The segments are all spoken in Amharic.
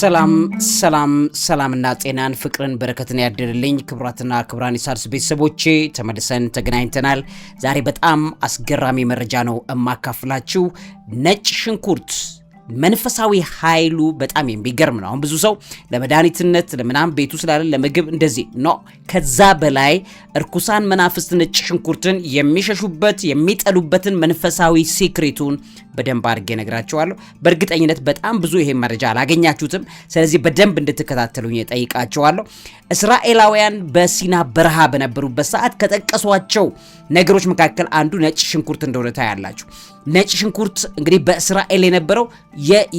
ሰላምና ጤናን ፍቅርን በረከትን ያድልልኝ ክብራትና ክብራን ኢሳርስ ቤተሰቦቼ ተመልሰን ተገናኝተናል። ዛሬ በጣም አስገራሚ መረጃ ነው እማካፍላችሁ። ነጭ ሽንኩርት መንፈሳዊ ኃይሉ በጣም የሚገርም ነው። አሁን ብዙ ሰው ለመድኃኒትነት ለምናም ቤቱ ስላለ ለምግብ እንደዚህ ነው። ከዛ በላይ እርኩሳን መናፍስት ነጭ ሽንኩርትን የሚሸሹበት የሚጠሉበትን መንፈሳዊ ሲክሬቱን በደንብ አድርጌ ነግራቸዋለሁ። በእርግጠኝነት በጣም ብዙ ይሄን መረጃ አላገኛችሁትም። ስለዚህ በደንብ እንድትከታተሉኝ ጠይቃቸዋለሁ። እስራኤላውያን በሲና በረሃ በነበሩበት ሰዓት ከጠቀሷቸው ነገሮች መካከል አንዱ ነጭ ሽንኩርት እንደሆነ ታያላችሁ። ነጭ ሽንኩርት እንግዲህ በእስራኤል የነበረው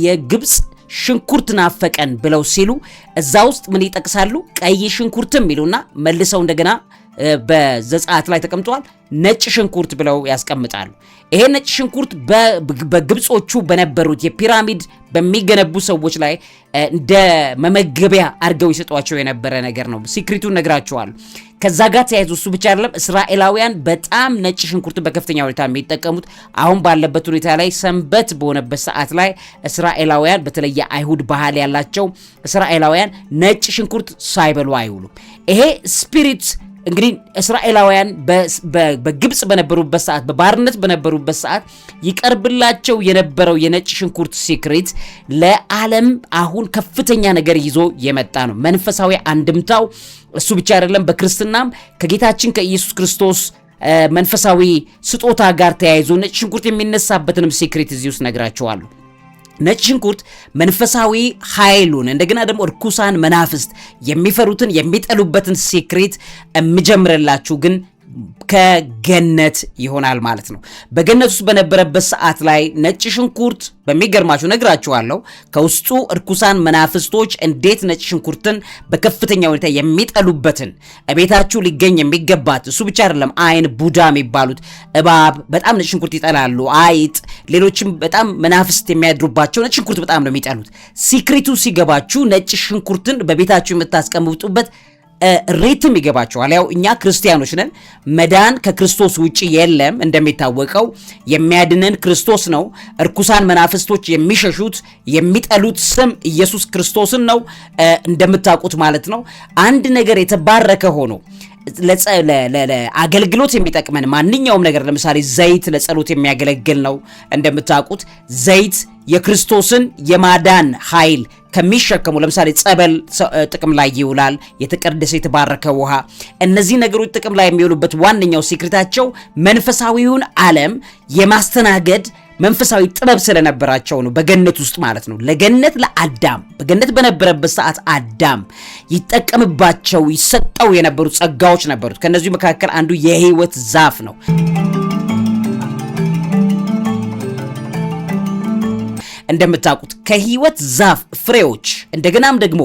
የግብጽ ሽንኩርት ናፈቀን ብለው ሲሉ እዛ ውስጥ ምን ይጠቅሳሉ? ቀይ ሽንኩርትም ይሉና መልሰው እንደገና በዘጸአት ላይ ተቀምጧል ነጭ ሽንኩርት ብለው ያስቀምጣሉ። ይሄ ነጭ ሽንኩርት በግብጾቹ በነበሩት የፒራሚድ በሚገነቡ ሰዎች ላይ እንደ መመገቢያ አድርገው ይሰጧቸው የነበረ ነገር ነው። ሲክሪቱን ነግራቸዋለሁ። ከዛ ጋር ተያይዞ እሱ ብቻ አይደለም፣ እስራኤላውያን በጣም ነጭ ሽንኩርት በከፍተኛ ሁኔታ የሚጠቀሙት አሁን ባለበት ሁኔታ ላይ ሰንበት በሆነበት ሰዓት ላይ እስራኤላውያን በተለየ አይሁድ ባህል ያላቸው እስራኤላውያን ነጭ ሽንኩርት ሳይበሉ አይውሉም። ይሄ ስፒሪት እንግዲህ እስራኤላውያን በግብጽ በነበሩበት ሰዓት በባርነት በነበሩበት ሰዓት ይቀርብላቸው የነበረው የነጭ ሽንኩርት ሲክሬት ለዓለም አሁን ከፍተኛ ነገር ይዞ የመጣ ነው። መንፈሳዊ አንድምታው እሱ ብቻ አይደለም። በክርስትናም ከጌታችን ከኢየሱስ ክርስቶስ መንፈሳዊ ስጦታ ጋር ተያይዞ ነጭ ሽንኩርት የሚነሳበትንም ሲክሬት እዚህ ውስጥ ነግራቸዋለሁ። ነጭ ሽንኩርት መንፈሳዊ ኃይሉን እንደገና ደግሞ እርኩሳን መናፍስት የሚፈሩትን የሚጠሉበትን ሲክሬት እምጀምረላችሁ ግን ከገነት ይሆናል ማለት ነው። በገነት ውስጥ በነበረበት ሰዓት ላይ ነጭ ሽንኩርት በሚገርማችሁ ነግራችኋለሁ። ከውስጡ እርኩሳን መናፍስቶች እንዴት ነጭ ሽንኩርትን በከፍተኛ ሁኔታ የሚጠሉበትን እቤታችሁ ሊገኝ የሚገባት እሱ ብቻ አይደለም። አይን ቡዳ የሚባሉት እባብ በጣም ነጭ ሽንኩርት ይጠላሉ። አይጥ፣ ሌሎችም በጣም መናፍስት የሚያድሩባቸው ነጭ ሽንኩርት በጣም ነው የሚጠሉት። ሲክሬቱ ሲገባችሁ ነጭ ሽንኩርትን በቤታችሁ የምታስቀምጡበት ሪትም ይገባቸዋል። ያው እኛ ክርስቲያኖች ነን። መዳን ከክርስቶስ ውጪ የለም። እንደሚታወቀው የሚያድነን ክርስቶስ ነው። እርኩሳን መናፍስቶች የሚሸሹት የሚጠሉት ስም ኢየሱስ ክርስቶስን ነው እንደምታውቁት ማለት ነው። አንድ ነገር የተባረከ ሆኖ ለአገልግሎት የሚጠቅመን ማንኛውም ነገር ለምሳሌ ዘይት ለጸሎት የሚያገለግል ነው። እንደምታውቁት ዘይት የክርስቶስን የማዳን ኃይል ከሚሸከሙ ለምሳሌ ጸበል ጥቅም ላይ ይውላል። የተቀደሰ የተባረከ ውሃ። እነዚህ ነገሮች ጥቅም ላይ የሚውሉበት ዋነኛው ሲክሬታቸው መንፈሳዊውን ዓለም የማስተናገድ መንፈሳዊ ጥበብ ስለነበራቸው ነው። በገነት ውስጥ ማለት ነው። ለገነት ለአዳም በገነት በነበረበት ሰዓት አዳም ይጠቀምባቸው ይሰጠው የነበሩ ጸጋዎች ነበሩት። ከነዚህ መካከል አንዱ የሕይወት ዛፍ ነው። እንደምታውቁት ከሕይወት ዛፍ ፍሬዎች እንደገናም ደግሞ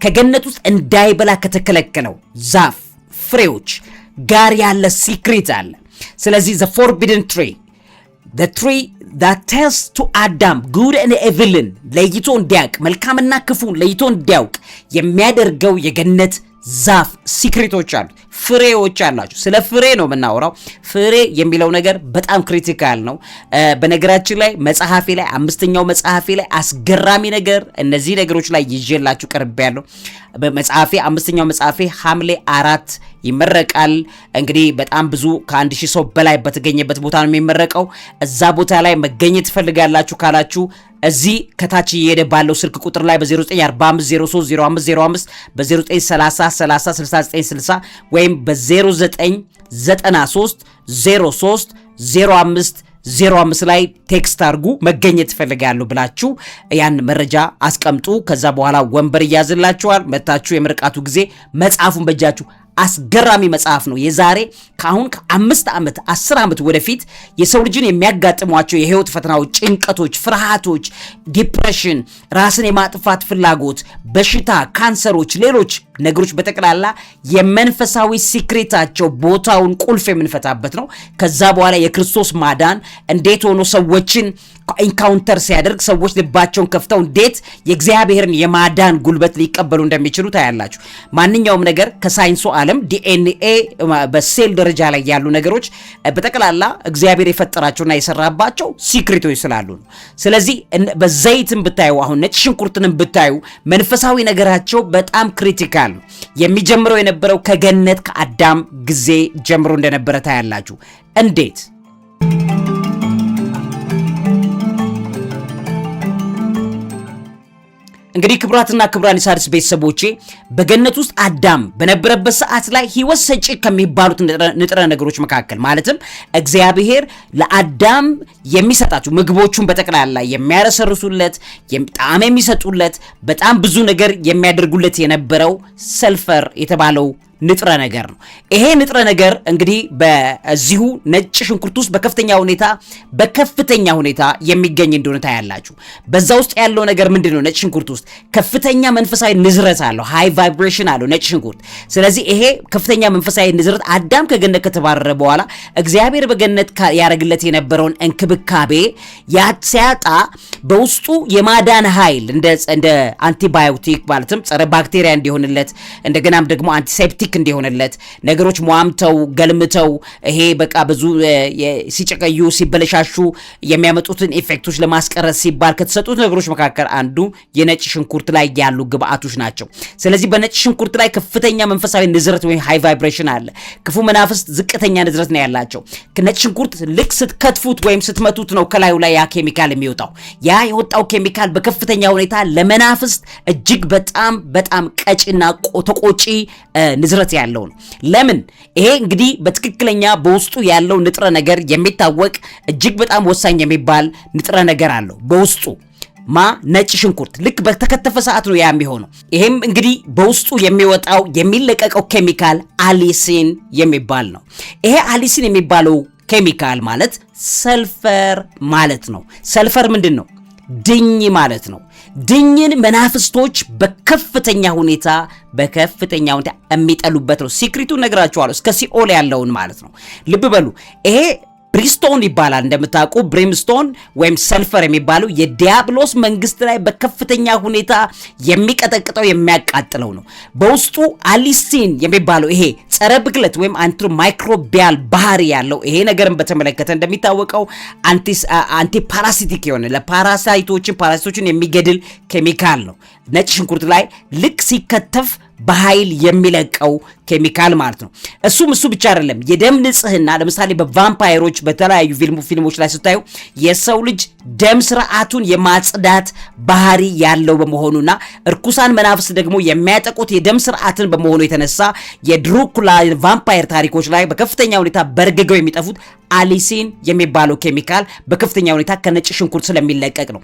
ከገነት ውስጥ እንዳይበላ ከተከለከለው ዛፍ ፍሬዎች ጋር ያለ ሲክሬት አለ። ስለዚህ the forbidden tree, the tree that tells to Adam good and evil ለይቶ እንዲያውቅ መልካምና ክፉን ለይቶ እንዲያውቅ የሚያደርገው የገነት ዛፍ ሲክሬቶች አሉ፣ ፍሬዎች አላቸው። ስለ ፍሬ ነው የምናወራው። ፍሬ የሚለው ነገር በጣም ክሪቲካል ነው። በነገራችን ላይ መጽሐፌ ላይ አምስተኛው መጽሐፌ ላይ አስገራሚ ነገር እነዚህ ነገሮች ላይ ይዤላችሁ ቀርቤያለሁ። በመጽሐፌ አምስተኛው መጽሐፌ ሐምሌ 4 ይመረቃል። እንግዲህ በጣም ብዙ ከ1000 ሰው በላይ በተገኘበት ቦታ ነው የሚመረቀው። እዛ ቦታ ላይ መገኘት ትፈልጋላችሁ ካላችሁ እዚህ ከታች እየሄደ ባለው ስልክ ቁጥር ላይ በ0945030505 በ0930306960 ወይም በ0993030505 ላይ ቴክስት አድርጉ። መገኘት ትፈልጋለሁ ብላችሁ ያን መረጃ አስቀምጡ። ከዛ በኋላ ወንበር ይያዝላችኋል። መታችሁ የምርቃቱ ጊዜ መጽሐፉን በእጃችሁ አስገራሚ መጽሐፍ ነው። የዛሬ ከአሁን ከ5 ዓመት 10 ዓመት ወደፊት የሰው ልጅን የሚያጋጥሟቸው የህይወት ፈተናዎች፣ ጭንቀቶች፣ ፍርሃቶች፣ ዲፕሬሽን፣ ራስን የማጥፋት ፍላጎት፣ በሽታ፣ ካንሰሮች፣ ሌሎች ነገሮች በተቀላላ የመንፈሳዊ ሲክሬታቸው ቦታውን ቁልፍ የምንፈታበት ነው። ከዛ በኋላ የክርስቶስ ማዳን እንዴት ሆኖ ሰዎችን ኢንካውንተር ሲያደርግ ሰዎች ልባቸውን ከፍተው እንዴት የእግዚአብሔርን የማዳን ጉልበት ሊቀበሉ እንደሚችሉ ታያላችሁ። ማንኛውም ነገር ከሳይንሱ ዓለም ዲኤንኤ በሴል ደረጃ ላይ ያሉ ነገሮች በጠቅላላ እግዚአብሔር የፈጠራቸውና የሰራባቸው ሲክሬቶች ስላሉ ነው። ስለዚህ በዘይትም ብታዩ አሁን ነጭ ሽንኩርትንም ብታዩ መንፈሳዊ ነገራቸው በጣም ክሪቲካል ነው። የሚጀምረው የነበረው ከገነት ከአዳም ጊዜ ጀምሮ እንደነበረ ታያላችሁ። እንዴት እንግዲህ ክቡራትና ክቡራን የሣድስ ቤተሰቦቼ በገነት ውስጥ አዳም በነበረበት ሰዓት ላይ ሕይወት ሰጪ ከሚባሉት ንጥረ ነገሮች መካከል ማለትም እግዚአብሔር ለአዳም የሚሰጣቸው ምግቦቹን በጠቅላላ የሚያረሰርሱለት ጣዕም የሚሰጡለት በጣም ብዙ ነገር የሚያደርጉለት የነበረው ሰልፈር የተባለው ንጥረ ነገር ነው። ይሄ ንጥረ ነገር እንግዲህ በዚሁ ነጭ ሽንኩርት ውስጥ በከፍተኛ ሁኔታ የሚገኝ እንደሆነ ታያላችሁ። በዛ ውስጥ ያለው ነገር ምንድነው? ነጭ ሽንኩርት ውስጥ ከፍተኛ መንፈሳዊ ንዝረት አለው፣ ሃይ ቫይብሬሽን አለው ነጭ ሽንኩርት። ስለዚህ ይሄ ከፍተኛ መንፈሳዊ ንዝረት አዳም ከገነት ከተባረረ በኋላ እግዚአብሔር በገነት ያደርግለት የነበረውን እንክብካቤ ሲያጣ በውስጡ የማዳን ኃይል እንደ አንቲባዮቲክ ማለትም ጸረ ባክቴሪያ እንዲሆንለት እንደገናም ደግሞ አንቲሴፕቲክ እንዲሆንለት ነገሮች ሟምተው ገልምተው ይሄ በቃ ብዙ ሲጨቀዩ ሲበለሻሹ የሚያመጡትን ኢፌክቶች ለማስቀረት ሲባል ከተሰጡት ነገሮች መካከል አንዱ የነጭ ሽንኩርት ላይ ያሉ ግብአቶች ናቸው። ስለዚህ በነጭ ሽንኩርት ላይ ከፍተኛ መንፈሳዊ ንዝረት ወይም ሃይ ቫይብሬሽን አለ። ክፉ መናፍስት ዝቅተኛ ንዝረት ነው ያላቸው። ነጭ ሽንኩርት ልክ ስትከትፉት ወይም ስትመቱት ነው ከላዩ ላይ ያ ኬሚካል የሚወጣው። ያ የወጣው ኬሚካል በከፍተኛ ሁኔታ ለመናፍስት እጅግ በጣም ቀጭና ተቆጪ ንዝረት ያለው ነው። ለምን? ይሄ እንግዲህ በትክክለኛ በውስጡ ያለው ንጥረ ነገር የሚታወቅ እጅግ በጣም ወሳኝ የሚባል ንጥረ ነገር አለው በውስጡ ነጭ ሽንኩርት ልክ በተከተፈ ሰዓት ነው ያ የሚሆነው። ይሄም እንግዲህ በውስጡ የሚወጣው የሚለቀቀው ኬሚካል አሊሲን የሚባል ነው። ይሄ አሊሲን የሚባለው ኬሚካል ማለት ሰልፈር ማለት ነው። ሰልፈር ምንድን ነው? ድኝ ማለት ነው። ድኝን መናፍስቶች በከፍተኛ ሁኔታ የሚጠሉበት ነው። ሲክሪቱን ነግራችኋለሁ፣ እስከ ሲኦል ያለውን ማለት ነው። ልብ በሉ። ይሄ ብሪስቶን ይባላል። እንደምታውቁ ብሪምስቶን ወይም ሰልፈር የሚባለው የዲያብሎስ መንግስት ላይ በከፍተኛ ሁኔታ የሚቀጠቅጠው የሚያቃጥለው ነው። በውስጡ አሊሲን የሚባለው ይሄ ጸረ ብክለት ወይም አንቲ ማይክሮቢያል ባህሪ ያለው ይሄ ነገርን በተመለከተ እንደሚታወቀው አንቲ ፓራሲቲክ የሆነ ፓራሳይቶችን የሚገድል ኬሚካል ነው። ነጭ ሽንኩርት ላይ ልክ ሲከተፍ በኃይል የሚለቀው ኬሚካል ማለት ነው። እሱ ብቻ አይደለም። የደም ንጽህና ለምሳሌ በቫምፓየሮች በተለያዩ ፊልሞች ላይ ስታዩ የሰው ልጅ ደም ስርዓቱን የማጽዳት ባህሪ ያለው በመሆኑና እርኩሳን መናፍስት ደግሞ የሚያጠቁት የደም ስርዓትን በመሆኑ የተነሳ የድራኩላ ቫምፓየር ታሪኮች ላይ በከፍተኛ ሁኔታ በርግገው የሚጠፉት አሊሲን የሚባለው ኬሚካል በከፍተኛ ሁኔታ ከነጭ ሽንኩርት ስለሚለቀቅ ነው።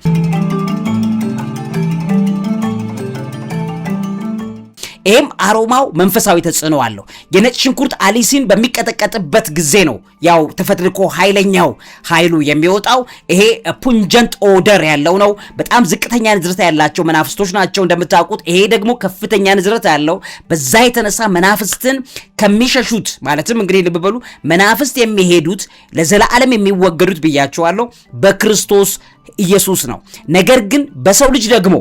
ይሄም አሮማው መንፈሳዊ ተጽዕኖ አለው። የነጭ ሽንኩርት አሊሲን በሚቀጠቀጥበት ጊዜ ነው ያው ተፈትልኮ ኃይለኛው ኃይሉ የሚወጣው። ይሄ ፑንጀንት ኦደር ያለው ነው። በጣም ዝቅተኛ ንዝረት ያላቸው መናፍስቶች ናቸው እንደምታውቁት። ይሄ ደግሞ ከፍተኛ ንዝረት ያለው በዛ የተነሳ መናፍስትን ከሚሸሹት ማለትም እንግዲህ ልብ በሉ መናፍስት የሚሄዱት ለዘላለም የሚወገዱት ብያቸዋለሁ በክርስቶስ ኢየሱስ ነው። ነገር ግን በሰው ልጅ ደግሞ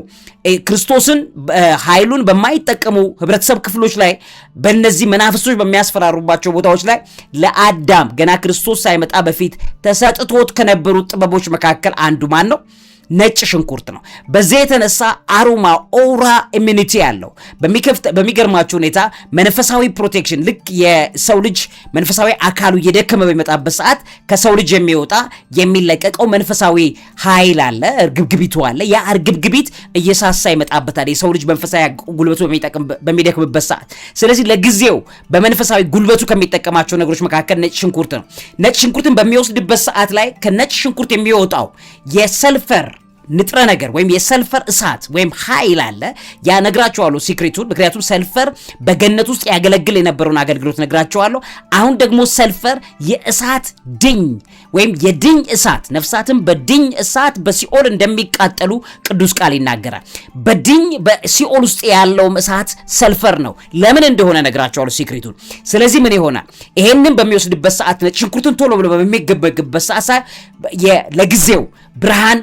ክርስቶስን ኃይሉን በማይጠቀሙ ህብረተሰብ ክፍሎች ላይ በእነዚህ መናፍስቶች በሚያስፈራሩባቸው ቦታዎች ላይ ለአዳም ገና ክርስቶስ ሳይመጣ በፊት ተሰጥቶት ከነበሩት ጥበቦች መካከል አንዱ ማን ነው? ነጭ ሽንኩርት ነው። በዚህ የተነሳ አሮማ ኦራ ኢሚኒቲ ያለው በሚገርማችሁ ሁኔታ መንፈሳዊ ፕሮቴክሽን ልክ የሰው ልጅ መንፈሳዊ አካሉ እየደከመ በሚመጣበት ሰዓት ከሰው ልጅ የሚወጣ የሚለቀቀው መንፈሳዊ ኃይል አለ፣ እርግብግቢቱ አለ። ያ እርግብግቢት እየሳሳ ይመጣበታል የሰው ልጅ መንፈሳዊ ጉልበቱ በሚደክምበት ሰዓት። ስለዚህ ለጊዜው በመንፈሳዊ ጉልበቱ ከሚጠቀማቸው ነገሮች መካከል ነጭ ሽንኩርት ነው። ነጭ ሽንኩርትን በሚወስድበት ሰዓት ላይ ከነጭ ሽንኩርት የሚወጣው የሰልፈር ንጥረ ነገር ወይም የሰልፈር እሳት ወይም ኃይል አለ። ያ ነግራቸዋለሁ ሲክሬቱን። ምክንያቱም ሰልፈር በገነት ውስጥ ያገለግል የነበረውን አገልግሎት ነግራቸዋለሁ። አሁን ደግሞ ሰልፈር የእሳት ድኝ ወይም የድኝ እሳት፣ ነፍሳትን በድኝ እሳት በሲኦል እንደሚቃጠሉ ቅዱስ ቃል ይናገራል። በድኝ በሲኦል ውስጥ ያለውም እሳት ሰልፈር ነው። ለምን እንደሆነ ነግራቸዋለሁ ሲክሬቱን። ስለዚህ ምን ይሆናል? ይሄንን በሚወስድበት ሰዓት ነጭ ሽንኩርቱን ቶሎ ብሎ በሚገበግበት ሰዓት ለጊዜው ብርሃን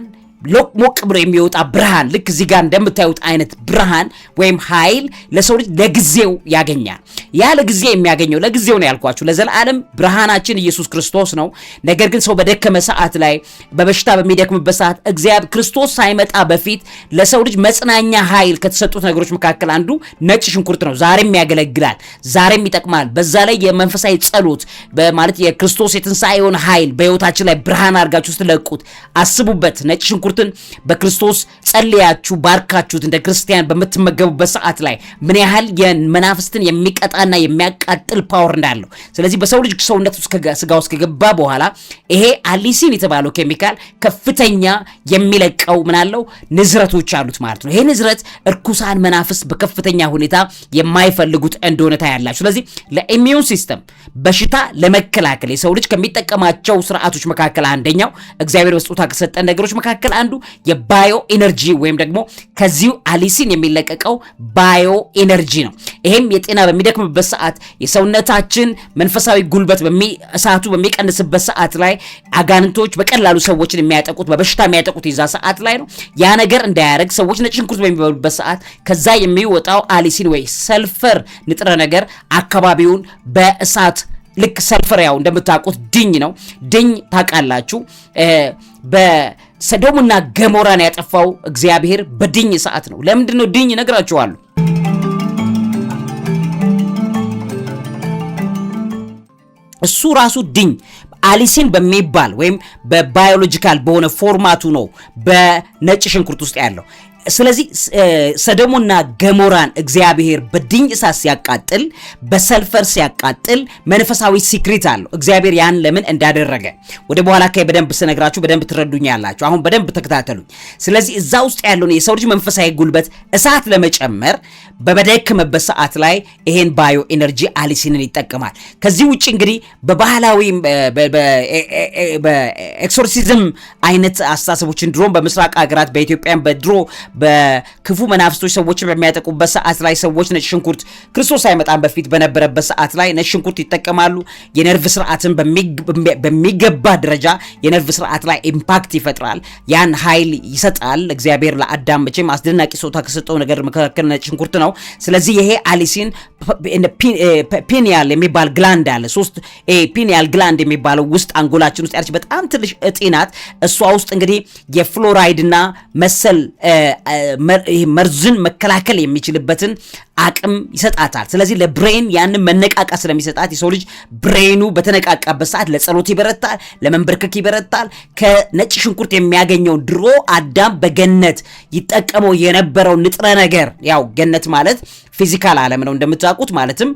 ሞቅ ብሎ የሚወጣ ብርሃን ልክ እዚህ ጋር እንደምታዩት አይነት ብርሃን ወይም ኃይል ለሰው ልጅ ለጊዜው ያገኛል። ያ ለጊዜ የሚያገኘው ለጊዜው ነው ያልኳችሁ። ለዘላለም ብርሃናችን ኢየሱስ ክርስቶስ ነው። ነገር ግን ሰው በደከመ ሰዓት ላይ በበሽታ በሚደክምበት ሰዓት እግዚአብሔር ክርስቶስ ሳይመጣ በፊት ለሰው ልጅ መጽናኛ ኃይል ከተሰጡት ነገሮች መካከል አንዱ ነጭ ሽንኩርት ነው። ዛሬም ያገለግላል፣ ዛሬም ይጠቅማል። በዛ ላይ የመንፈሳዊ ጸሎት ማለት የክርስቶስ የትንሣኤውን ኃይል በሕይወታችን ላይ ብርሃን አድርጋችሁ ስትለቁት አስቡበት። ነጭ ሽንኩርትን በክርስቶስ ጸልያችሁ ባርካችሁት እንደ ክርስቲያን በምትመገቡበት ሰዓት ላይ ምን ያህል የመናፍስትን የሚቀጣና የሚያቃጥል ፓወር እንዳለው። ስለዚህ በሰው ልጅ ሰውነት ውስጥ ስጋ ውስጥ ከገባ በኋላ ይሄ አሊሲን የተባለው ኬሚካል ከፍተኛ የሚለቀው ምናለው ንዝረቶች አሉት ማለት ነው። ይሄ ንዝረት እርኩሳን መናፍስት በከፍተኛ ሁኔታ የማይፈልጉት እንደሆነ ታያላችሁ። ስለዚህ ለኢሚዩን ሲስተም በሽታ ለመከላከል የሰው ልጅ ከሚጠቀማቸው ስርዓቶች መካከል አንደኛው እግዚአብሔር በስጦታ ከሰጠን ነገሮች መካከል አንዱ የባዮ ኤነርጂ ወይም ደግሞ ከዚሁ አሊሲን የሚለቀቀው ባዮ ኤነርጂ ነው። ይሄም የጤና በሚደክምበት ሰዓት የሰውነታችን መንፈሳዊ ጉልበት እሳቱ በሚቀንስበት ሰዓት ላይ አጋንንቶች በቀላሉ ሰዎችን የሚያጠቁት በበሽታ የሚያጠቁት ይዛ ሰዓት ላይ ነው። ያ ነገር እንዳያደርግ ሰዎች ነጭ ሽንኩርት በሚበሉበት ሰዓት ከዛ የሚወጣው አሊሲን ወይ ሰልፈር ንጥረ ነገር አካባቢውን በእሳት ልክ ሰልፈር ያው እንደምታውቁት ድኝ ነው። ድኝ ታውቃላችሁ። በሰዶምና ገሞራን ያጠፋው እግዚአብሔር በድኝ እሳት ነው። ለምንድን ነው ድኝ? ነግራችኋለሁ። እሱ ራሱ ድኝ አሊሲን በሚባል ወይም በባዮሎጂካል በሆነ ፎርማቱ ነው በነጭ ሽንኩርት ውስጥ ያለው። ስለዚህ ሰዶምና ገሞራን እግዚአብሔር በድኝ እሳት ሲያቃጥል፣ በሰልፈር ሲያቃጥል መንፈሳዊ ሲክሪት አለው። እግዚአብሔር ያን ለምን እንዳደረገ ወደ በኋላ አካባቢ በደንብ ስነግራችሁ በደንብ ትረዱኛላችሁ። አሁን በደንብ ተከታተሉኝ። ስለዚህ እዛ ውስጥ ያለውን የሰው ልጅ መንፈሳዊ ጉልበት እሳት ለመጨመር በበደከመበት ሰዓት ላይ ይሄን ባዮ ኤነርጂ አሊሲንን ይጠቀማል። ከዚህ ውጭ እንግዲህ በባህላዊ በኤክሶርሲዝም አይነት አስተሳሰቦችን ድሮም በምስራቅ ሀገራት በኢትዮጵያም በድሮ በክፉ መናፍስቶች ሰዎችን በሚያጠቁበት ሰዓት ላይ ሰዎች ነጭ ሽንኩርት ክርስቶስ ሳይመጣ በፊት በነበረበት ሰዓት ላይ ነጭ ሽንኩርት ይጠቀማሉ። የነርቭ ስርዓትን በሚገባ ደረጃ የነርቭ ስርዓት ላይ ኢምፓክት ይፈጥራል። ያን ኃይል ይሰጣል። እግዚአብሔር ለአዳም መቼም አስደናቂ ስጦታ ከሰጠው ነገር መካከል ነጭ ሽንኩርት ነው። ስለዚህ ይሄ አሊሲን ፒኒያል የሚባል ግላንድ አለ። 3 ፒኒያል ግላንድ የሚባለው ውስጥ አንጎላችን ውስጥ ያለች በጣም ትንሽ እጢ ናት። እሷ ውስጥ እንግዲህ የፍሎራይድና መሰል መርዝን መከላከል የሚችልበትን አቅም ይሰጣታል። ስለዚህ ለብሬን ያንን መነቃቃ ስለሚሰጣት የሰው ልጅ ብሬኑ በተነቃቃበት ሰዓት ለጸሎት ይበረታል፣ ለመንበርከክ ይበረታል። ከነጭ ሽንኩርት የሚያገኘው ድሮ አዳም በገነት ይጠቀመው የነበረው ንጥረ ነገር ያው ገነት ማለት ፊዚካል ዓለም ነው እንደምታውቁት፣ ማለትም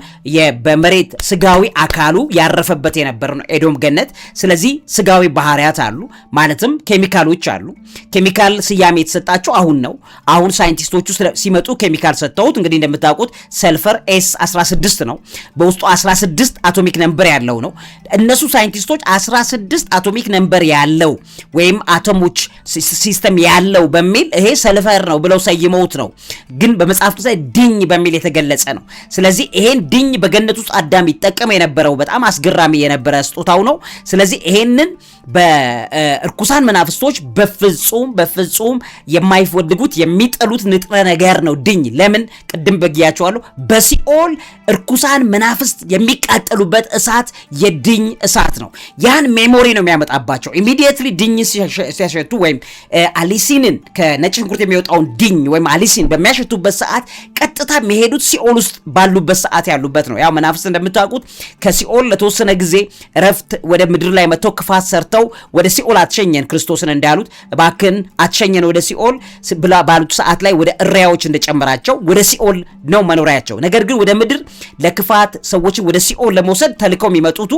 በመሬት ስጋዊ አካሉ ያረፈበት የነበረ ነው ኤዶም ገነት። ስለዚህ ስጋዊ ባህሪያት አሉ፣ ማለትም ኬሚካሎች አሉ። ኬሚካል ስያሜ የተሰጣቸው አሁን ነው። አሁን ሳይንቲስቶቹ ሲመጡ ኬሚካል ሰጥተውት እንግዲህ እንደምታውቁት ሰልፈር S16 ነው። በውስጡ 16 አቶሚክ ነምበር ያለው ነው። እነሱ ሳይንቲስቶች 16 አቶሚክ ነምበር ያለው ወይም አቶሞች ሲስተም ያለው በሚል ይሄ ሰልፈር ነው ብለው ሰይመውት ነው። ግን በመጽሐፍ ቅዱስ ላይ ድኝ በሚል የተገለጸ ነው። ስለዚህ ይሄን ድኝ በገነት ውስጥ አዳም ይጠቀም የነበረው በጣም አስገራሚ የነበረ ስጦታው ነው። ስለዚህ ይሄንን በእርኩሳን መናፍስቶች በፍጹም የማይፈልጉት የሚጠሉት ንጥረ ነገር ነው ድኝ። ለምን? ቅድም በጊያቸዋለሁ። በሲኦል እርኩሳን መናፍስት የሚቃጠሉበት እሳት የድኝ እሳት ነው። ያን ሜሞሪ ነው የሚያመጣባቸው። ኢሚዲየትሊ ድኝ ሲያሸቱ ወይም አሊሲንን ከነጭ ሽንኩርት የሚወጣውን ድኝ ወይም አሊሲን በሚያሸቱበት ሰዓት ቀጥታ የሚሄዱት ሲኦል ውስጥ ባሉ ባሉበት ሰዓት ያሉበት ነው። ያው መናፍስት እንደምታውቁት ከሲኦል ለተወሰነ ጊዜ እረፍት ወደ ምድር ላይ መጥተው ክፋት ሰርተው ወደ ሲኦል አትሸኘን ክርስቶስን እንዳሉት እባክን አትሸኘን ወደ ሲኦል ባሉት ሰዓት ላይ ወደ እሪያዎች እንደጨመራቸው ወደ ሲኦል ነው መኖሪያቸው። ነገር ግን ወደ ምድር ለክፋት ሰዎችን ወደ ሲኦል ለመውሰድ ተልከው የሚመጡት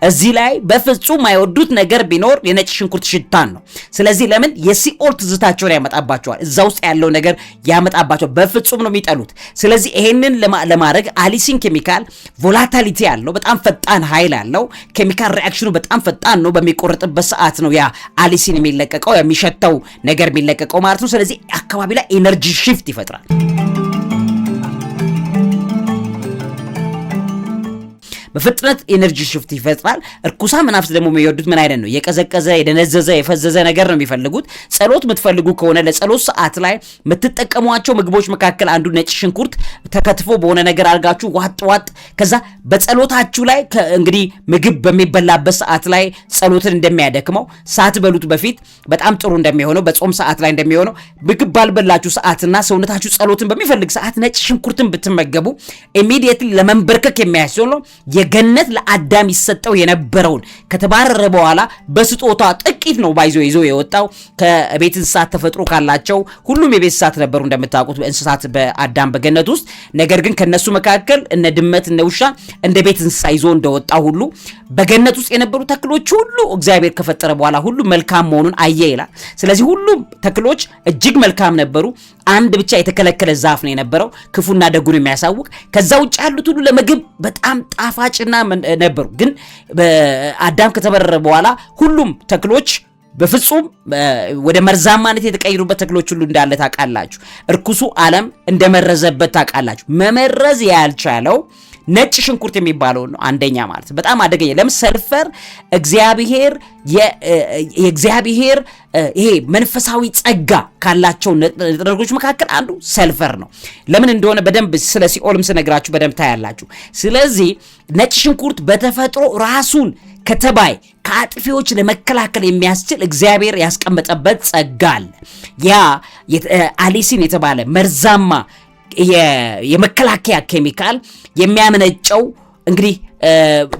እዚህ ላይ በፍጹም የማይወዱት ነገር ቢኖር የነጭ ሽንኩርት ሽታን ነው። ስለዚህ ለምን የሲኦል ትዝታቸውን ያመጣባቸዋል፣ እዛ ውስጥ ያለው ነገር ያመጣባቸዋል። በፍጹም ነው የሚጠሉት። ስለዚህ ይሄንን ለማድረግ አሊሲን ኬሚካል ቮላቲሊቲ ያለው በጣም ፈጣን ኃይል ያለው ኬሚካል ሪአክሽኑ በጣም ፈጣን ነው። በሚቆረጥበት ሰዓት ነው ያ አሊሲን የሚለቀቀው የሚሸተው ነገር የሚለቀቀው ማለት ነው። ስለዚህ አካባቢ ላይ ኤነርጂ shift ይፈጥራል። በፍጥነት ኤነርጂ ሽፍት ይፈጥራል። እርኩሳ መናፍስት ደግሞ የሚወዱት ምን አይነት ነው? የቀዘቀዘ የደነዘዘ የፈዘዘ ነገር ነው የሚፈልጉት። ጸሎት የምትፈልጉ ከሆነ ለጸሎት ሰዓት ላይ የምትጠቀሟቸው ምግቦች መካከል አንዱ ነጭ ሽንኩርት ተከትፎ በሆነ ነገር አድርጋችሁ ዋጥ ከዛ በጸሎታችሁ ላይ እንግዲህ ምግብ በሚበላበት ሰዓት ላይ ጸሎትን እንደሚያደክመው ሳትበሉት በፊት በጣም ጥሩ እንደሚሆነው በጾም ሰዓት ላይ እንደሚሆነው ምግብ ባልበላችሁ ሰዓትና ሰውነታችሁ ጸሎትን በሚፈልግ ሰዓት ነጭ ሽንኩርትን ብትመገቡ ኢሚዲየትሊ ለመንበርከክ የሚያስችል ነው። የገነት ለአዳም ይሰጠው የነበረውን ከተባረረ በኋላ በስጦታ ጥቂት ነው ይዞ የወጣው ከቤት እንስሳት ተፈጥሮ ካላቸው ሁሉም የቤት እንስሳት ነበሩ እንደምታውቁት እንስሳት በአዳም በገነት ውስጥ። ነገር ግን ከነሱ መካከል እነ ድመት እነ ውሻ እንደ ቤት እንስሳ ይዞ እንደወጣ ሁሉ በገነት ውስጥ የነበሩ ተክሎች ሁሉ እግዚአብሔር ከፈጠረ በኋላ ሁሉ መልካም መሆኑን አየ ይላል። ስለዚህ ሁሉም ተክሎች እጅግ መልካም ነበሩ። አንድ ብቻ የተከለከለ ዛፍ ነው የነበረው ክፉና ደጉን የሚያሳውቅ። ከዛ ውጭ ያሉት ሁሉ ለምግብ በጣም ጣፋጭና ነበሩ። ግን አዳም ከተበረረ በኋላ ሁሉም ተክሎች በፍጹም ወደ መርዛማነት የተቀየሩበት ተክሎች ሁሉ እንዳለ ታውቃላችሁ። እርኩሱ ዓለም እንደመረዘበት ታውቃላችሁ። መመረዝ ያልቻለው ነጭ ሽንኩርት የሚባለው ነው። አንደኛ ማለት በጣም አደገኛ። ለምን ሰልፈር እግዚአብሔር ይሄ መንፈሳዊ ጸጋ ካላቸው ነገሮች መካከል አንዱ ሰልፈር ነው። ለምን እንደሆነ በደንብ ስለ ሲኦልም ስነግራችሁ በደንብ ታያላችሁ። ስለዚህ ነጭ ሽንኩርት በተፈጥሮ ራሱን ከተባይ ከአጥፊዎች ለመከላከል የሚያስችል እግዚአብሔር ያስቀመጠበት ጸጋ አለ። ያ አሊሲን የተባለ መርዛማ የመከላከያ ኬሚካል የሚያመነጨው እንግዲህ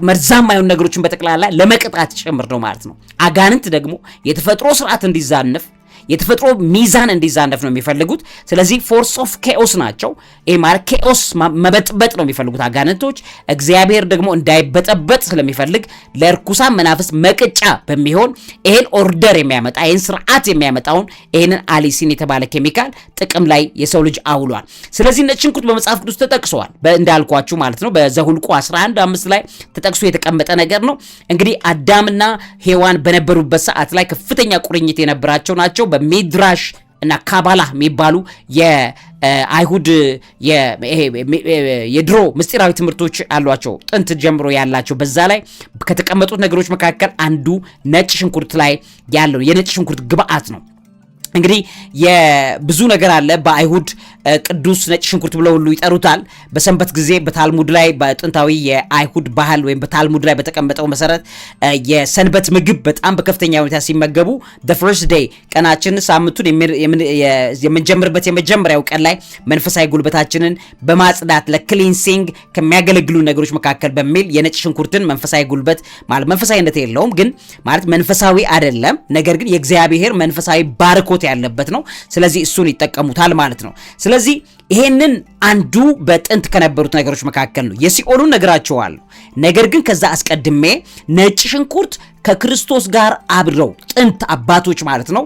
መርዛማ የሆኑ ነገሮችን በጠቅላላ ለመቅጣት ጭምር ነው ማለት ነው። አጋንንት ደግሞ የተፈጥሮ ስርዓት እንዲዛነፍ የተፈጥሮ ሚዛን እንዲዛነፍ ነው የሚፈልጉት። ስለዚህ ፎርስ ኦፍ ኬኦስ ናቸው። ይሄ ማለት ኬኦስ መበጥበጥ ነው የሚፈልጉት አጋንንቶች። እግዚአብሔር ደግሞ እንዳይበጠበጥ ስለሚፈልግ ለርኩሳን መናፍስት መቅጫ በሚሆን ይሄን ኦርደር የሚያመጣ ይሄን ስርዓት የሚያመጣውን ይሄንን አሊሲን የተባለ ኬሚካል ጥቅም ላይ የሰው ልጅ አውሏል። ስለዚህ ነጭ ሽንኩርት በመጽሐፍ ቅዱስ ተጠቅሷል እንዳልኳችሁ ማለት ነው። በዘሁልቁ 11:5 ላይ ተጠቅሶ የተቀመጠ ነገር ነው። እንግዲህ አዳምና ሄዋን በነበሩበት ሰዓት ላይ ከፍተኛ ቁርኝት የነበራቸው ናቸው። በሚድራሽ እና ካባላ የሚባሉ የአይሁድ የድሮ ምስጢራዊ ትምህርቶች አሏቸው ጥንት ጀምሮ ያላቸው። በዛ ላይ ከተቀመጡት ነገሮች መካከል አንዱ ነጭ ሽንኩርት ላይ ያለው የነጭ ሽንኩርት ግብአት ነው። እንግዲህ የብዙ ነገር አለ። በአይሁድ ቅዱስ ነጭ ሽንኩርት ብለው ሁሉ ይጠሩታል። በሰንበት ጊዜ በታልሙድ ላይ በጥንታዊ የአይሁድ ባህል ወይም በታልሙድ ላይ በተቀመጠው መሰረት የሰንበት ምግብ በጣም በከፍተኛ ሁኔታ ሲመገቡ the first day ቀናችን ሳምንቱን የምንጀምርበት የመጀመሪያው ቀን ላይ መንፈሳዊ ጉልበታችንን በማጽዳት ለክሊንሲንግ ከሚያገለግሉ ነገሮች መካከል በሚል የነጭ ሽንኩርትን መንፈሳዊ ጉልበት ማለት መንፈሳዊነት የለውም ግን ማለት መንፈሳዊ አይደለም፣ ነገር ግን የእግዚአብሔር መንፈሳዊ ባርኮት ያለበት ነው። ስለዚህ እሱን ይጠቀሙታል ማለት ነው። ስለዚህ ይሄንን አንዱ በጥንት ከነበሩት ነገሮች መካከል ነው። የሲኦሉን ነግራቸዋለሁ። ነገር ግን ከዛ አስቀድሜ ነጭ ሽንኩርት ከክርስቶስ ጋር አብረው ጥንት አባቶች ማለት ነው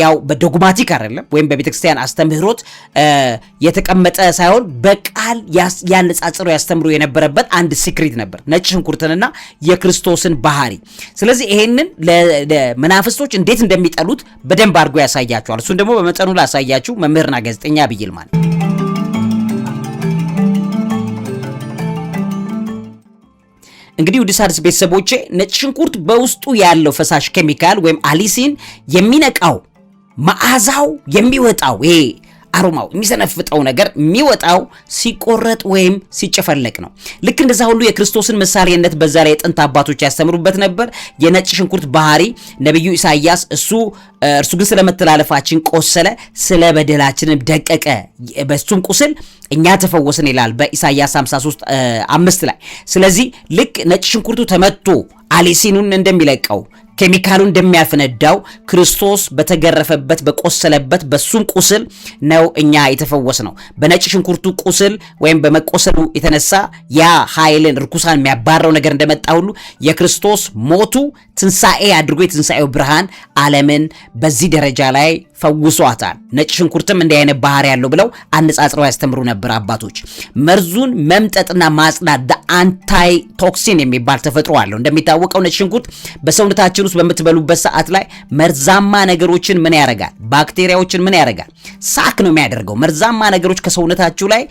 ያው በዶግማቲክ አይደለም ወይም በቤተክርስቲያን አስተምህሮት የተቀመጠ ሳይሆን በቃል ያነጻጽሩ ያስተምሩ የነበረበት አንድ ሲክሪት ነበር፣ ነጭ ሽንኩርትንና የክርስቶስን ባህሪ። ስለዚህ ይሄንን ለመናፍስቶች እንዴት እንደሚጠሉት በደንብ አድርጎ ያሳያቸዋል። እሱን ደግሞ በመጠኑ ላሳያችሁ መምህርና ጋዜጠኛ ቢይልማን። እንግዲህ ውድ ሣድስ ቤተሰቦቼ ነጭ ሽንኩርት በውስጡ ያለው ፈሳሽ ኬሚካል ወይም አሊሲን የሚነቃው መዓዛው የሚወጣው ይሄ አሮማው የሚሰነፍጠው ነገር የሚወጣው ሲቆረጥ ወይም ሲጨፈለቅ ነው። ልክ እንደዛ ሁሉ የክርስቶስን ምሳሌነት በዛ ላይ የጥንት አባቶች ያስተምሩበት ነበር። የነጭ ሽንኩርት ባህሪ ነብዩ ኢሳይያስ እርሱ ግን ስለ መተላለፋችን ቆሰለ፣ ስለ በደላችንም ደቀቀ፣ በሱም ቁስል እኛ ተፈወስን ይላል በኢሳይያስ 53:5 ላይ። ስለዚህ ልክ ነጭ ሽንኩርቱ ተመቶ አሊሲኑን እንደሚለቀው ኬሚካሉን እንደሚያፈነዳው ክርስቶስ በተገረፈበት በቆሰለበት በሱም ቁስል ነው እኛ የተፈወስ ነው። በነጭ ሽንኩርቱ ቁስል ወይም በመቆሰሉ የተነሳ ያ ኃይልን ርኩሳን የሚያባረው ነገር እንደመጣ ሁሉ የክርስቶስ ሞቱ ትንሳኤ አድርጎ የትንሳኤው ብርሃን ዓለምን በዚህ ደረጃ ላይ ፈውሷታል። ነጭ ሽንኩርትም እንዲህ አይነት ባህሪ ያለው ብለው አነጻጽረው ያስተምሩ ነበር አባቶች። መርዙን መምጠጥና ማጽዳት አንታይ ቶክሲን የሚባል ተፈጥሮ አለው። እንደሚታወቀው ነጭ ሽንኩርት በሰውነታችን ውስጥ በምትበሉበት ሰዓት ላይ መርዛማ ነገሮችን ምን ያደርጋል? ባክቴሪያዎችን ምን ያደርጋል? ሳክ ነው የሚያደርገው። መርዛማ ነገሮች ከሰውነታችሁ ላይ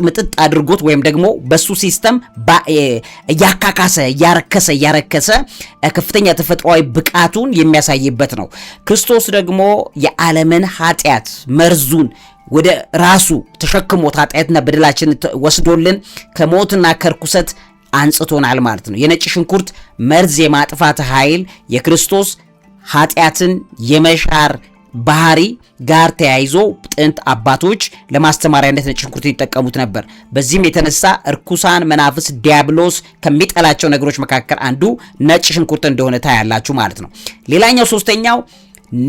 ምጥጥ አድርጎት ወይም ደግሞ በሱ ሲስተም እያካካሰ እያረከሰ ከፍተኛ ተፈጥሯዊ ብቃቱን የሚያሳይበት ነው። ክርስቶስ ደግሞ የዓለምን ኃጢአት መርዙን ወደ ራሱ ተሸክሞት ኃጢአትና በደላችን ወስዶልን ከሞትና ከርኩሰት አንጽቶናል ማለት ነው። የነጭ ሽንኩርት መርዝ የማጥፋት ኃይል የክርስቶስ ኃጢአትን የመሻር ባህሪ ጋር ተያይዞ ጥንት አባቶች ለማስተማሪያነት ነጭ ሽንኩርት ይጠቀሙት ነበር። በዚህም የተነሳ እርኩሳን መናፍስ ዲያብሎስ ከሚጠላቸው ነገሮች መካከል አንዱ ነጭ ሽንኩርት እንደሆነ ታያላችሁ ማለት ነው። ሌላኛው ሶስተኛው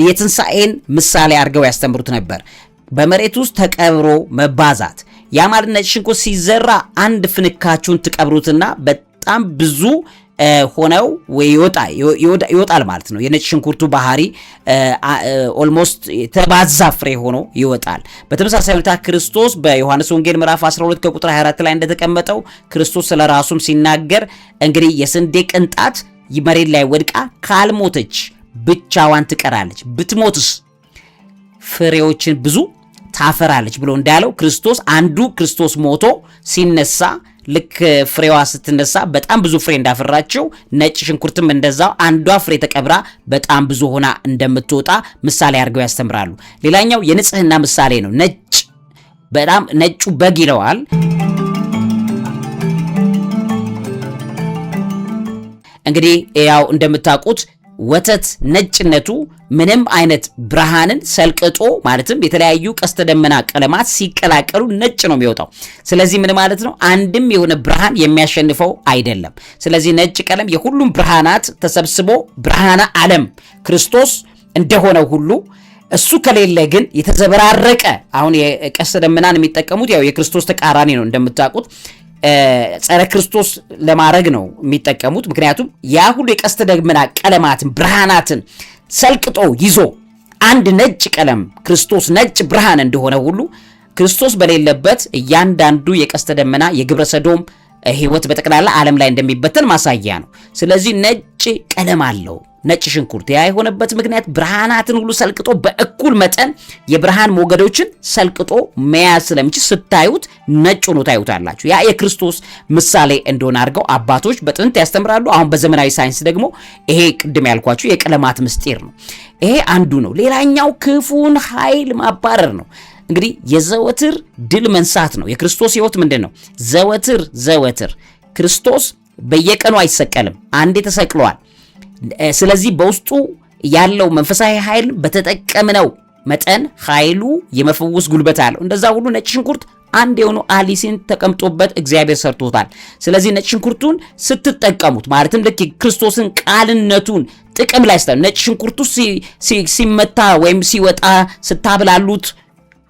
የትንሳኤን ምሳሌ አድርገው ያስተምሩት ነበር። በመሬት ውስጥ ተቀብሮ መባዛት። ያ ማለት ነጭ ሽንኩርት ሲዘራ አንድ ፍንካችሁን ትቀብሩትና በጣም ብዙ ሆነው ይወጣል ማለት ነው። የነጭ ሽንኩርቱ ባህሪ ኦልሞስት የተባዛ ፍሬ ሆኖ ይወጣል። በተመሳሳይ ሁኔታ ክርስቶስ በዮሐንስ ወንጌል ምዕራፍ 12 ከቁጥር 24 ላይ እንደተቀመጠው ክርስቶስ ስለራሱም ሲናገር እንግዲህ የስንዴ ቅንጣት መሬት ላይ ወድቃ ካልሞተች ብቻዋን ትቀራለች፣ ብትሞትስ ፍሬዎችን ብዙ ታፈራለች ብሎ እንዳለው ክርስቶስ ሞቶ ሲነሳ ልክ ፍሬዋ ስትነሳ በጣም ብዙ ፍሬ እንዳፈራቸው ነጭ ሽንኩርትም እንደዛው አንዷ ፍሬ ተቀብራ በጣም ብዙ ሆና እንደምትወጣ ምሳሌ አድርገው ያስተምራሉ። ሌላኛው የንጽህና ምሳሌ ነው። በጣም ነጩ በግ ይለዋል። እንግዲህ ያው እንደምታውቁት ወተት ነጭነቱ ምንም አይነት ብርሃንን ሰልቅጦ ማለትም የተለያዩ ቀስተ ደመና ቀለማት ሲቀላቀሉ ነጭ ነው የሚወጣው። ስለዚህ ምን ማለት ነው? አንድም የሆነ ብርሃን የሚያሸንፈው አይደለም። ስለዚህ ነጭ ቀለም የሁሉም ብርሃናት ተሰብስቦ ብርሃነ ዓለም ክርስቶስ እንደሆነ ሁሉ እሱ ከሌለ ግን የተዘበራረቀ አሁን የቀስተ ደመናን የሚጠቀሙት ያው የክርስቶስ ተቃራኒ ነው እንደምታውቁት ጸረ ክርስቶስ ለማድረግ ነው የሚጠቀሙት። ምክንያቱም ያ ሁሉ የቀስተ ደመና ቀለማትን ብርሃናትን ሰልቅጦ ይዞ አንድ ነጭ ቀለም ክርስቶስ ነጭ ብርሃን እንደሆነ ሁሉ ክርስቶስ በሌለበት እያንዳንዱ የቀስተ ደመና የግብረ ሰዶም ህይወት በጠቅላላ ዓለም ላይ እንደሚበተን ማሳያ ነው። ስለዚህ ነጭ ቀለም አለው ነጭ ሽንኩርት። ያ የሆነበት ምክንያት ብርሃናትን ሁሉ ሰልቅጦ በእኩል መጠን የብርሃን ሞገዶችን ሰልቅጦ መያዝ ስለሚችል ስታዩት ነጭ ሆኖ ታዩታላችሁ። ያ የክርስቶስ ምሳሌ እንደሆነ አድርገው አባቶች በጥንት ያስተምራሉ። አሁን በዘመናዊ ሳይንስ ደግሞ ይሄ ቅድም ያልኳችሁ የቀለማት ምስጢር ነው። ይሄ አንዱ ነው። ሌላኛው ክፉን ኃይል ማባረር ነው። እንግዲህ የዘወትር ድል መንሳት ነው። የክርስቶስ ህይወት ምንድን ነው? ዘወትር ክርስቶስ በየቀኑ አይሰቀልም፣ አንዴ ተሰቅሏል። ስለዚህ በውስጡ ያለው መንፈሳዊ ኃይል በተጠቀምነው መጠን ኃይሉ የመፈወስ ጉልበት አለው። እንደዛ ሁሉ ነጭ ሽንኩርት አንድ የሆኑ አሊሲን ተቀምጦበት እግዚአብሔር ሰርቶታል። ስለዚህ ነጭ ሽንኩርቱን ስትጠቀሙት ማለትም ልክ ክርስቶስን ቃልነቱን ጥቅም ላይ ስታዩ ነጭ ሽንኩርቱ ሲመታ ወይም ሲወጣ ስታብላሉት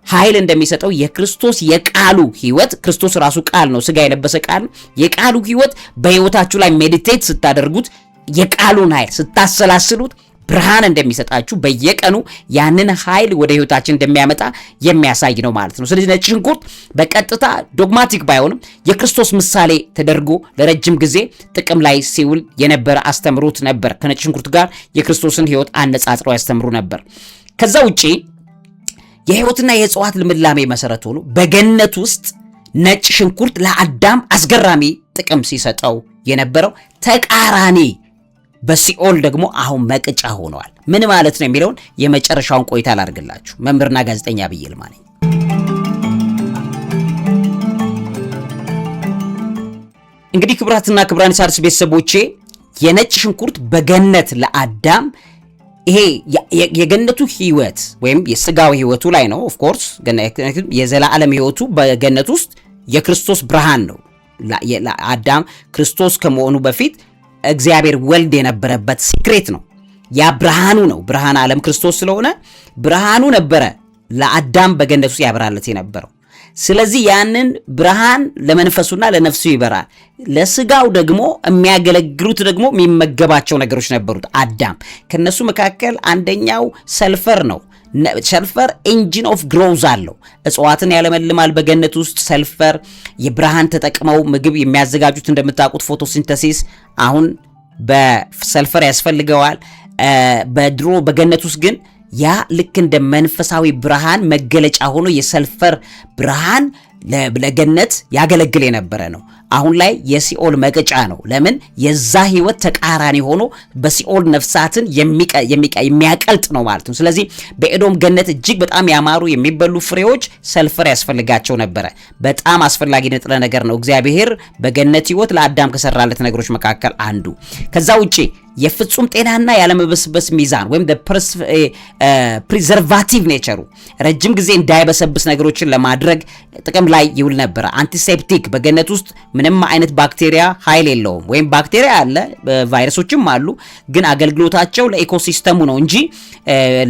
ኃይል እንደሚሰጠው የክርስቶስ የቃሉ ህይወት ክርስቶስ ራሱ ቃል ነው፣ ስጋ የለበሰ ቃል ነው። የቃሉ ህይወት በህይወታችሁ ላይ ሜዲቴት ስታደርጉት የቃሉን ኃይል ስታሰላስሉት ብርሃን እንደሚሰጣችሁ በየቀኑ ያንን ኃይል ወደ ህይወታችን እንደሚያመጣ የሚያሳይ ነው ማለት ነው። ስለዚህ ነጭ ሽንኩርት በቀጥታ ዶግማቲክ ባይሆንም የክርስቶስ ምሳሌ ተደርጎ ለረጅም ጊዜ ጥቅም ላይ ሲውል የነበረ አስተምሮት ነበር። ከነጭ ሽንኩርት ጋር የክርስቶስን ህይወት አነጻጽረው ያስተምሩ ነበር። ከዛ ውጪ የህይወትና የእጽዋት ልምላሜ መሰረት ሆኖ በገነት ውስጥ ነጭ ሽንኩርት ለአዳም አስገራሚ ጥቅም ሲሰጠው የነበረው ተቃራኒ በሲኦል ደግሞ አሁን መቅጫ ሆነዋል። ምን ማለት ነው የሚለውን የመጨረሻውን ቆይታ ላድርግላችሁ። መምህርና ጋዜጠኛ ዐቢይ ይልማ ነኝ። እንግዲህ ክቡራትና ክቡራን የሣድስ ቤተሰቦቼ የነጭ ሽንኩርት በገነት ለአዳም ይሄ የገነቱ ህይወት ወይም የስጋው ህይወቱ ላይ ነው። ኦፍ ኮርስ የዘላለም ህይወቱ በገነት ውስጥ የክርስቶስ ብርሃን ነው። ለአዳም ክርስቶስ ከመሆኑ በፊት እግዚአብሔር ወልድ የነበረበት ሲክሬት ነው። ያ ብርሃኑ ነው። ብርሃን ዓለም ክርስቶስ ስለሆነ ብርሃኑ ነበረ ለአዳም በገነት ውስጥ ያበራለት የነበረው። ስለዚህ ያንን ብርሃን ለመንፈሱና ለነፍሱ ይበራል። ለስጋው ደግሞ የሚያገለግሉት ደግሞ የሚመገባቸው ነገሮች ነበሩት አዳም። ከነሱ መካከል አንደኛው ሰልፈር ነው። ሰልፈር ኢንጂን ኦፍ ግሮዝ አለው። እጽዋትን ያለመልማል በገነት ውስጥ ሰልፈር። የብርሃን ተጠቅመው ምግብ የሚያዘጋጁት እንደምታውቁት ፎቶሲንተሲስ አሁን በሰልፈር ያስፈልገዋል። በድሮ በገነት ውስጥ ግን ያ ልክ እንደ መንፈሳዊ ብርሃን መገለጫ ሆኖ የሰልፈር ብርሃን ለገነት ያገለግል የነበረ ነው። አሁን ላይ የሲኦል መቅጫ ነው። ለምን? የዛ ህይወት ተቃራኒ ሆኖ በሲኦል ነፍሳትን የሚያቀልጥ ነው ማለት ነው። ስለዚህ በኤዶም ገነት እጅግ በጣም ያማሩ የሚበሉ ፍሬዎች ሰልፈር ያስፈልጋቸው ነበረ። በጣም አስፈላጊ ንጥረ ነገር ነው። እግዚአብሔር በገነት ህይወት ለአዳም ከሰራለት ነገሮች መካከል አንዱ። ከዛ ውጪ የፍጹም ጤናና ያለመበስበስ ሚዛን ወይም ፕሪዘርቫቲቭ ኔቸሩ ረጅም ጊዜ እንዳይበሰብስ ነገሮችን ለማድረግ ጥቅም ላይ ይውል ነበረ። አንቲሴፕቲክ በገነት ውስጥ ምንም አይነት ባክቴሪያ ኃይል የለውም። ወይም ባክቴሪያ አለ፣ ቫይረሶችም አሉ፣ ግን አገልግሎታቸው ለኢኮሲስተሙ ነው እንጂ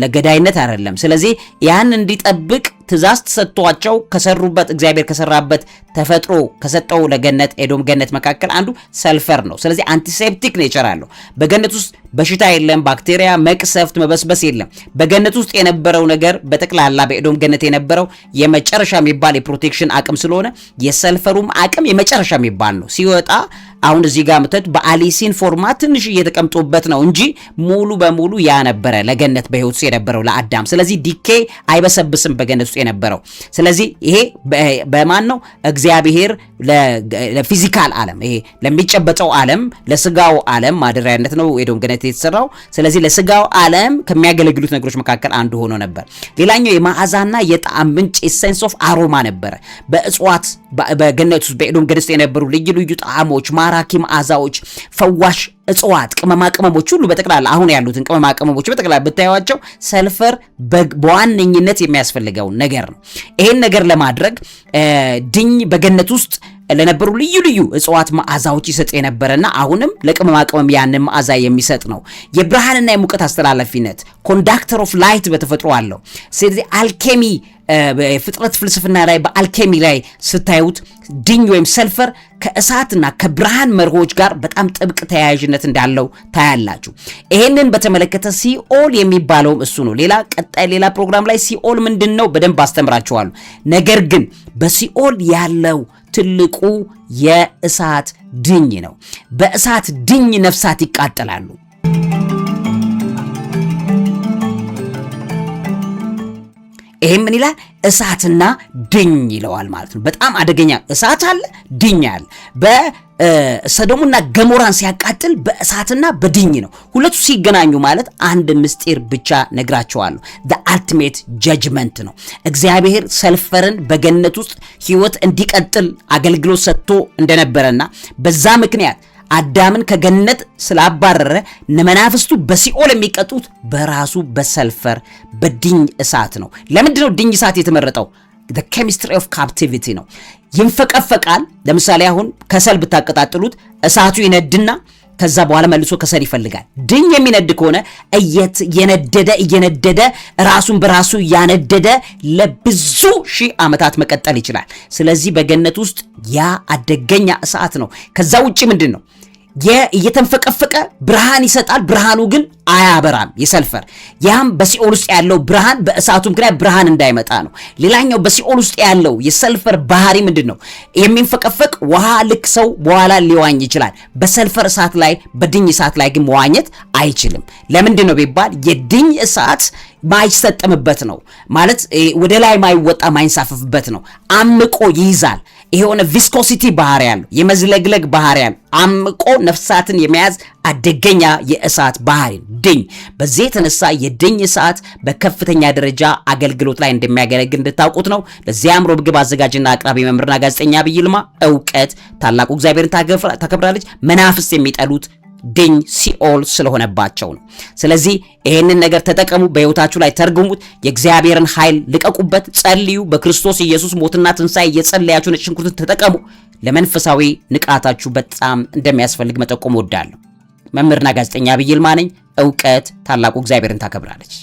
ለገዳይነት አይደለም። ስለዚህ ያን እንዲጠብቅ ትእዛዝ ተሰጥቷቸው ከሰሩበት እግዚአብሔር ከሰራበት ተፈጥሮ ከሰጠው ለገነት ኤዶም ገነት መካከል አንዱ ሰልፈር ነው። ስለዚህ አንቲሴፕቲክ ኔቸር አለው። በገነት ውስጥ በሽታ የለም፣ ባክቴሪያ፣ መቅሰፍት፣ መበስበስ የለም። በገነት ውስጥ የነበረው ነገር በጠቅላላ በኤዶም ገነት የነበረው የመጨረሻ የሚባል የፕሮቴክሽን አቅም ስለሆነ የሰልፈሩም አቅም የመጨረሻ የሚባል ነው። ሲወጣ አሁን እዚህ ጋር ምትት በአሊሲን ፎርማት ትንሽ እየተቀምጦበት ነው እንጂ ሙሉ በሙሉ ያ ነበረ ለገነት በህይወት ውስጥ የነበረው ለአዳም። ስለዚህ ዲኬ አይበሰብስም በገነት ውስጥ የነበረው። ስለዚህ ይሄ በማን ነው? እግዚአብሔር ለፊዚካል ዓለም ይሄ ለሚጨበጠው ዓለም ለስጋው ዓለም ማደሪያነት ነው ኤዶም ገነት የተሰራው። ስለዚህ ለስጋው ዓለም ከሚያገለግሉት ነገሮች መካከል አንዱ ሆኖ ነበር። ሌላኛው የመዓዛና የጣዕም ምንጭ ኤሰንስ ኦፍ አሮማ ነበረ። በእጽዋት በገነት ውስጥ በኤዶም ገነት ውስጥ የነበሩ ልዩ ልዩ ጣዕሞች፣ ማራኪ መዓዛዎች፣ ፈዋሽ እጽዋት፣ ቅመማ ቅመሞች ሁሉ በጠቅላላ አሁን ያሉትን ቅመማ ቅመሞች በጠቅላላ ብታዩዋቸው ሰልፈር በዋነኝነት የሚያስፈልገው ነገር ነው። ይሄን ነገር ለማድረግ ድኝ በገነት ውስጥ ለነበሩ ልዩ ልዩ እጽዋት መዓዛዎች ይሰጥ የነበረና አሁንም ለቅመማ ቅመም ያንን መዓዛ የሚሰጥ ነው። የብርሃንና የሙቀት አስተላላፊነት ኮንዳክተር ኦፍ ላይት በተፈጥሮ አለው። ስለዚህ አልኬሚ ፍጥረት ፍልስፍና ላይ በአልኬሚ ላይ ስታዩት ድኝ ወይም ሰልፈር ከእሳትና ከብርሃን መርሆች ጋር በጣም ጥብቅ ተያያዥነት እንዳለው ታያላችሁ። ይሄንን በተመለከተ ሲኦል የሚባለውም እሱ ነው። ሌላ ፕሮግራም ላይ ሲኦል ምንድነው በደንብ አስተምራችኋለሁ። ነገር ግን በሲኦል ያለው ትልቁ የእሳት ድኝ ነው። በእሳት ድኝ ነፍሳት ይቃጠላሉ። ይሄ ምን ይላል? እሳትና ድኝ ይለዋል ማለት ነው። በጣም አደገኛ እሳት አለ፣ ድኝ አለ። በሰዶምና ገሞራን ሲያቃጥል በእሳትና በድኝ ነው። ሁለቱ ሲገናኙ ማለት አንድ ምስጢር ብቻ ነግራቸዋለሁ። the ultimate judgment ነው። እግዚአብሔር ሰልፈርን በገነት ውስጥ ህይወት እንዲቀጥል አገልግሎት ሰጥቶ እንደነበረና በዛ ምክንያት አዳምን ከገነት ስላባረረ መናፍስቱ በሲኦል የሚቀጡት በራሱ በሰልፈር በድኝ እሳት ነው። ለምንድን ነው ድኝ እሳት የተመረጠው? the chemistry of captivity ነው። ይንፈቀፈቃል። ለምሳሌ አሁን ከሰል ብታቀጣጥሉት እሳቱ ይነድና ከዛ በኋላ መልሶ ከሰል ይፈልጋል። ድኝ የሚነድ ከሆነ እየነደደ ራሱን በራሱ ያነደደ ለብዙ ሺህ ዓመታት መቀጠል ይችላል። ስለዚህ በገነት ውስጥ ያ አደገኛ እሳት ነው። ከዛ ውጪ ምንድን ነው? እየተንፈቀፈቀ ብርሃን ይሰጣል። ብርሃኑ ግን አያበራም። የሰልፈር ያም በሲኦል ውስጥ ያለው ብርሃን በእሳቱ ምክንያት ብርሃን እንዳይመጣ ነው። ሌላኛው በሲኦል ውስጥ ያለው የሰልፈር ባህሪ ምንድነው? የሚንፈቀፈቅ ውሃ ልክ ሰው በኋላ ሊዋኝ ይችላል። በሰልፈር እሳት ላይ በድኝ እሳት ላይ ግን መዋኘት አይችልም። ለምንድን ነው ቢባል የድኝ እሳት ማይሰጠምበት ነው ማለት ወደ ላይ ማይወጣ ማይንሳፈፍበት ነው። አምቆ ይይዛል። የሆነ ቪስኮሲቲ ባህሪ ያለው የመዝለግለግ ባህሪ ያለው አምቆ ነፍሳትን የመያዝ አደገኛ የእሳት ባህሪ ድኝ። በዚህ የተነሳ የድኝ እሳት በከፍተኛ ደረጃ አገልግሎት ላይ እንደሚያገለግል እንድታውቁት ነው። ለዚህ አእምሮ ምግብ አዘጋጅና አቅራቢ መምህርና ጋዜጠኛ ዐቢይ ይልማ። እውቀት ታላቁ እግዚአብሔርን ታከብራለች፣ መናፍስት የሚጠሉት ድኝ ሲኦል ስለሆነባቸው ነው። ስለዚህ ይሄንን ነገር ተጠቀሙ፣ በህይወታችሁ ላይ ተርጉሙት፣ የእግዚአብሔርን ኃይል ልቀቁበት፣ ጸልዩ። በክርስቶስ ኢየሱስ ሞትና ትንሣኤ እየጸለያችሁ ነጭ ሽንኩርትን ተጠቀሙ። ለመንፈሳዊ ንቃታችሁ በጣም እንደሚያስፈልግ መጠቆም እወዳለሁ። መምህርና ጋዜጠኛ ዐቢይ ይልማ ነኝ። እውቀት ታላቁ እግዚአብሔርን ታከብራለች።